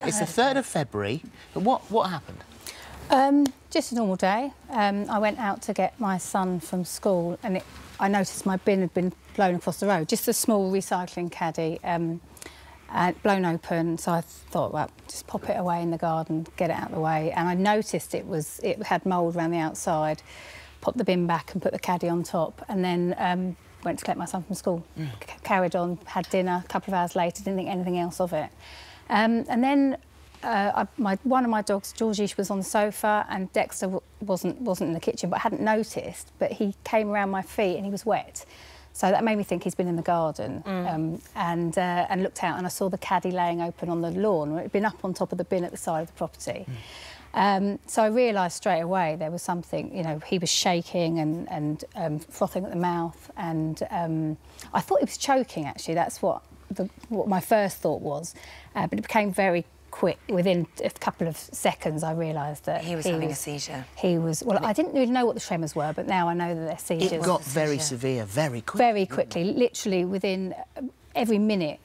It's the 3rd of February. What happened? Just a normal day. I went out to get my son from school and I noticed my bin had been blown across the road, just a small recycling caddy, blown open. So I thought, well, just pop it away in the garden, get it out of the way. And I noticed it had mould around the outside, popped the bin back and put the caddy on top, and then went to collect my son from school. Carried on, had dinner. A couple of hours later, didn't think anything else of it. And then one of my dogs, Georgie, was on the sofa, and Dexter wasn't in the kitchen, but I hadn't noticed. But he came around my feet and he was wet, so that made me think he's been in the garden. And looked out and I saw the caddy laying open on the lawn. It had been up on top of the bin at the side of the property. So I realised straight away there was something. You know, he was shaking and frothing at the mouth, and I thought he was choking. Actually, that's what my first thought was, but it became very quick. Within a couple of seconds, I realised that he was having a seizure. He was... Well, I didn't really know what the tremors were, but now I know that they're seizures. It got very severe, very quickly. Very quickly, literally within every minute.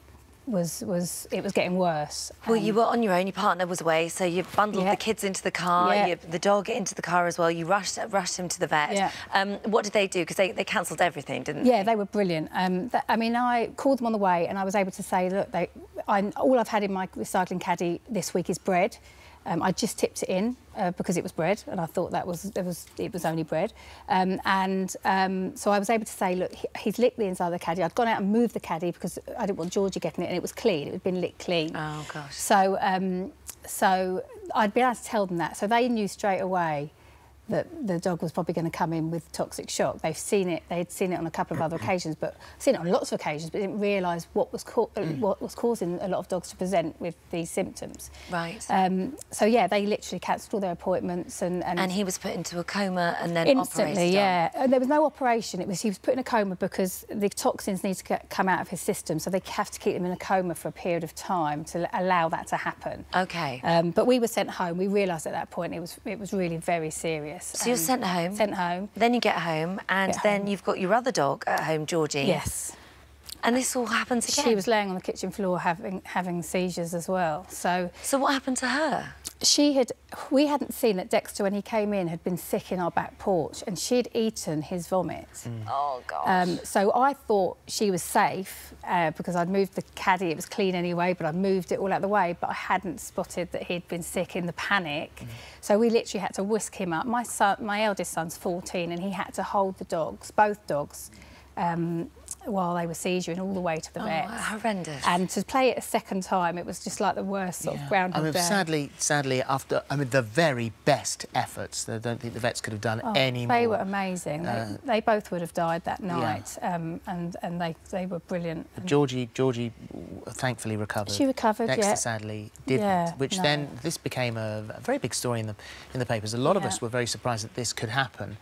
It was getting worse. Well, you were on your own, your partner was away, so you bundled the kids into the car, the dog into the car as well, you rushed him to the vet. What did they do? Because they cancelled everything, didn't they? Yeah, they were brilliant. I mean, I called them on the way and I was able to say, look, all I've had in my recycling caddy this week is bread. I just tipped it in because it was bread, and I thought it was only bread. So I was able to say, look, he's licked the inside of the caddy. I'd gone out and moved the caddy because I didn't want Georgie getting it, and it was clean. It had been licked clean. Oh gosh. So I'd been able to tell them that, so they knew straight away that the dog was probably going to come in with toxic shock. They'd seen it on a couple of other occasions, but seen it on lots of occasions, but didn't realise what was causing a lot of dogs to present with these symptoms. Right. So yeah, they literally cancelled all their appointments and he was put into a coma and then instantly, operated yeah. There was no operation. He was put in a coma because the toxins need to come out of his system, so they have to keep him in a coma for a period of time to allow that to happen. Okay. But we were sent home. We realised at that point it was really very serious. So you're sent home? Sent home. Then you get home, and then you've got your other dog at home, Georgie. Yes. And this all happens again? She was laying on the kitchen floor having seizures as well. So what happened to her? We hadn't seen that Dexter, when he came in, had been sick in our back porch, and she'd eaten his vomit. Oh, gosh. So I thought she was safe because I'd moved the caddy. It was clean anyway, but I moved it all out of the way. But I hadn't spotted that he'd been sick in the panic. So we literally had to whisk him up. My eldest son's 14, and he had to hold the dogs, both dogs, while they were seizuring all the way to the vet. Oh, horrendous. And to play it a second time, it was just like the worst sort of Groundhog Day. Sadly, after the very best efforts, I don't think the vets could have done any more. They were amazing. They both would have died that night, and they were brilliant. Georgie thankfully recovered. She recovered, Dexter sadly didn't, then this became a very big story in the papers. A lot of us were very surprised that this could happen.